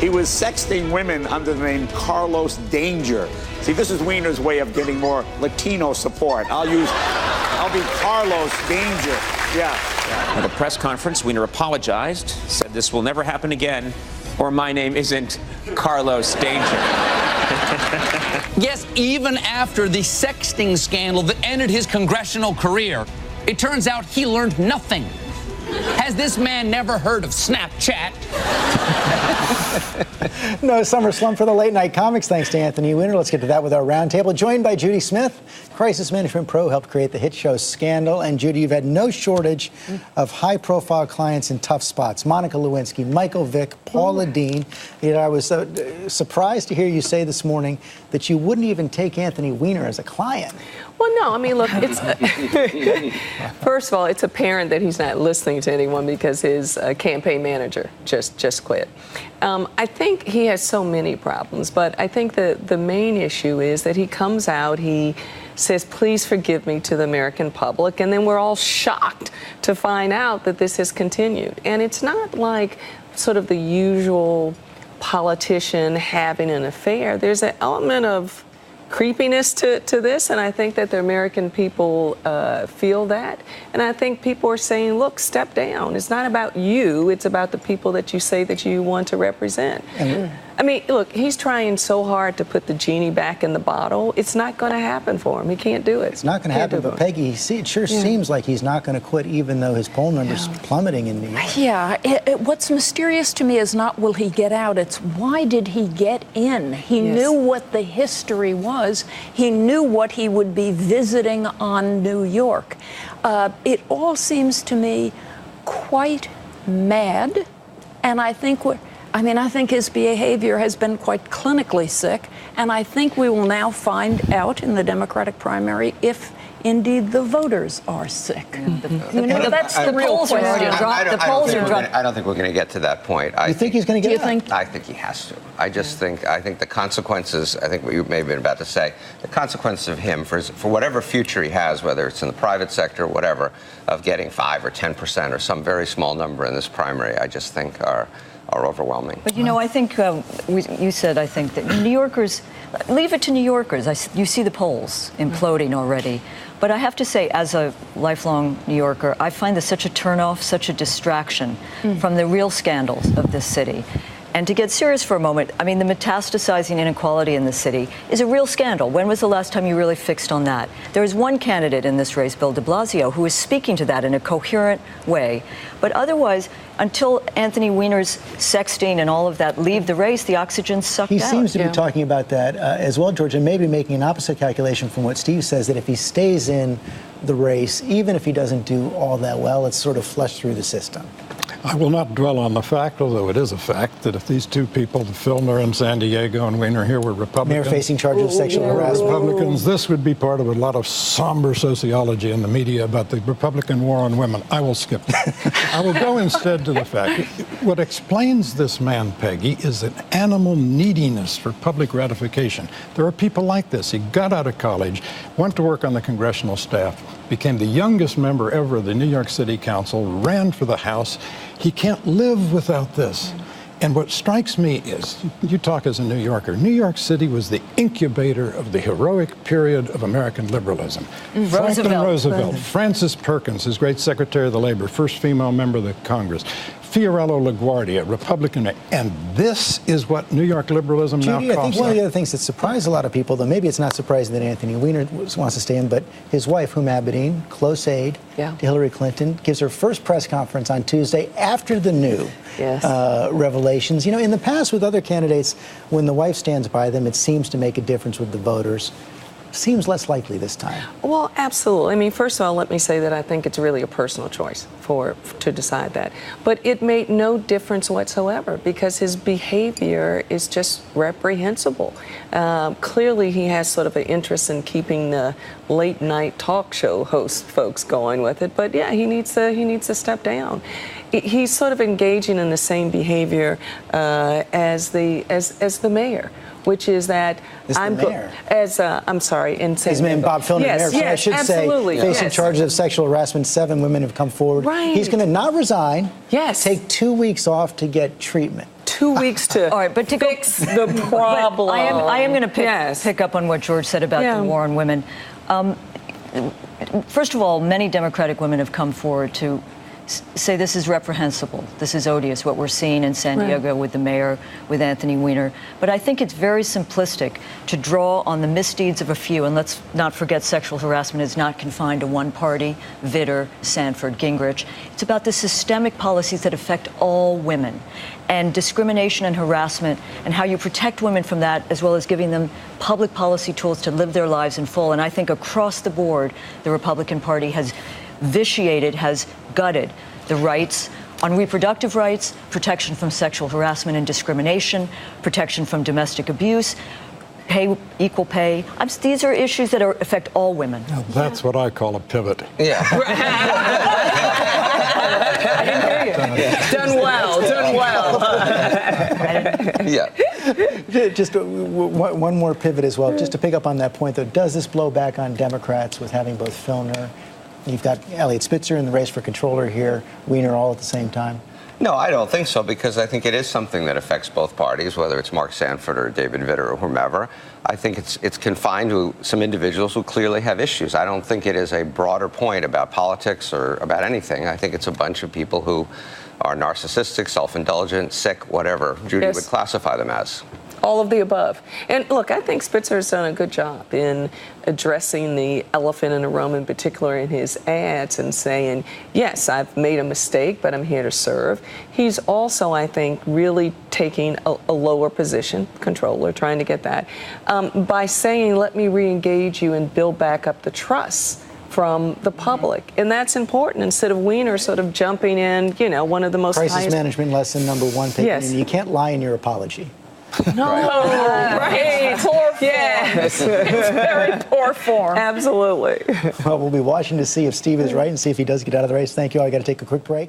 He was sexting women under the name Carlos Danger. See, this is Weiner's way of getting more Latino support. I'll be Carlos Danger. Yeah. At a press conference, Weiner apologized, said this will never happen again, or my name isn't Carlos Danger. Yes, even after the sexting scandal that ended his congressional career, it turns out he learned nothing. Has this man never heard of Snapchat? No summer slump for the late night comics, thanks to Anthony Weiner. Let's get to that with our roundtable. Joined by Judy Smith, crisis management pro, helped create the hit show Scandal. And Judy, you've had no shortage of high-profile clients in tough spots. Monica Lewinsky, Michael Vick, Paula Dean. You know, I was surprised to hear you say this morning that you wouldn't even take Anthony Weiner as a client. Well, no, I mean, look, it's first of all, it's apparent that he's not listening to anyone because his campaign manager just quit. I think he has so many problems, but I think the main issue is that he comes out, he says, please forgive me to the American public, and then we're all shocked to find out that this has continued. And it's not like sort of the usual politician having an affair. There's an element of creepiness to this, and I think that the American people feel that. And I think people are saying, look, step down. It's not about you. It's about the people that you say that you want to represent. I mean, look, he's trying so hard to put the genie back in the bottle. It's not going to happen for him. He can't do it. It's not going to happen, but Peggy, it sure seems like he's not going to quit even though his poll numbers plummeting in New York. Yeah, what's mysterious to me is not will he get out, it's why did he get in? He knew what the history was. He knew what he would be visiting on New York. It all seems to me quite mad, and I think I think his behavior has been quite clinically sick, and I think we will now find out in the Democratic primary if indeed the voters are sick. You know, that's the real question. The polls are dropping. I don't think we're going to get to that point. You think he's going to get out? I think he has to. I think the consequences, I think what you may have been about to say, the consequences of him for whatever future he has, whether it's in the private sector or whatever, of getting 5 or 10% or some very small number in this primary, I just think are overwhelming. But, you know, I think you said, I think, that New Yorkers, leave it to New Yorkers. You see the polls imploding already. But I have to say, as a lifelong New Yorker, I find this such a turnoff, such a distraction from the real scandals of this city. And to get serious for a moment, I mean, the metastasizing inequality in the city is a real scandal. When was the last time you really fixed on that? There is one candidate in this race, Bill de Blasio, who is speaking to that in a coherent way. But otherwise, until Anthony Weiner's sexting and all of that leave the race, the oxygen's sucked out. He seems to be talking about that as well, George, and maybe making an opposite calculation from what Steve says, that if he stays in the race, even if he doesn't do all that well, it's sort of flushed through the system. I will not dwell on the fact, although it is a fact, that if these two people, the Filner in San Diego and Weiner here, were Republicans, they're facing charges of sexual harassment. Republicans, this would be part of a lot of somber sociology in the media about the Republican war on women. I will skip that. I will go instead to the fact. What explains this man, Peggy, is an animal neediness for public gratification. There are people like this. He got out of college, went to work on the congressional staff, became the youngest member ever of the New York City Council, ran for the House. He can't live without this. And what strikes me is, you talk as a New Yorker, New York City was the incubator of the heroic period of American liberalism. Franklin Roosevelt, Frances Perkins, his great Secretary of the Labor, first female member of the Congress, Fiorello LaGuardia, Republican, and this is what New York liberalism now calls. I think one of the other things that surprised a lot of people, though maybe it's not surprising that Anthony Weiner wants to stay in, but his wife, Huma Abedin, close aide to Hillary Clinton, gives her first press conference on Tuesday after the new revelations. You know, in the past with other candidates, when the wife stands by them, it seems to make a difference with the voters. Seems less likely this time. Well, absolutely. I mean, first of all, let me say that I think it's really a personal choice to decide that. But it made no difference whatsoever because his behavior is just reprehensible. Clearly, he has sort of an interest in keeping the late night talk show host folks going with it. But yeah, he needs to step down. He's sort of engaging in the same behavior as the mayor, which is that I'm sorry, in his name Bob Filner, mayor. I should say, facing charges of sexual harassment. 7 women have come forward. Right. He's going to not resign. Take 2 weeks off to get treatment. 2 weeks to All right, but to fix the problem. I am going to pick up on what George said about the war on women. First of all, many Democratic women have come forward to say this is reprehensible, this is odious, what we're seeing in San Diego with the mayor, with Anthony Weiner. But I think it's very simplistic to draw on the misdeeds of a few, and let's not forget sexual harassment is not confined to one party, Vitter, Sanford, Gingrich. It's about the systemic policies that affect all women, and discrimination and harassment, and how you protect women from that, as well as giving them public policy tools to live their lives in full. And I think across the board, the Republican Party has vitiated, has gutted the rights on reproductive rights, protection from sexual harassment and discrimination, protection from domestic abuse, equal pay. These are issues that affect all women. Now, that's what I call a pivot. Yeah. I didn't hear you. Done well. Yeah. Just one more pivot as well, just to pick up on that point, though. Does this blow back on Democrats with having both Filner, you've got Elliot Spitzer in the race for controller here, Weiner all at the same time? No, I don't think so, because I think it is something that affects both parties, whether it's Mark Sanford or David Vitter or whomever. I think it's confined to some individuals who clearly have issues. I don't think it is a broader point about politics or about anything. I think it's a bunch of people who are narcissistic, self-indulgent, sick, whatever Judy would classify them as. All of the above. And look, I think Spitzer's done a good job in addressing the elephant in the room, in particular in his ads, and saying, yes, I've made a mistake, but I'm here to serve. He's also, I think, really taking a lower position, controller, trying to get that, by saying, let me re-engage you and build back up the trust from the public. And that's important, instead of Weiner sort of jumping in, one of the most Crisis management lesson number one, Peggy. Yes. You can't lie in your apology. No, right. Poor form. Yes. It's very poor form. Absolutely. Well, we'll be watching to see if Steve is right and see if he does get out of the race. Thank you all. I got to take a quick break.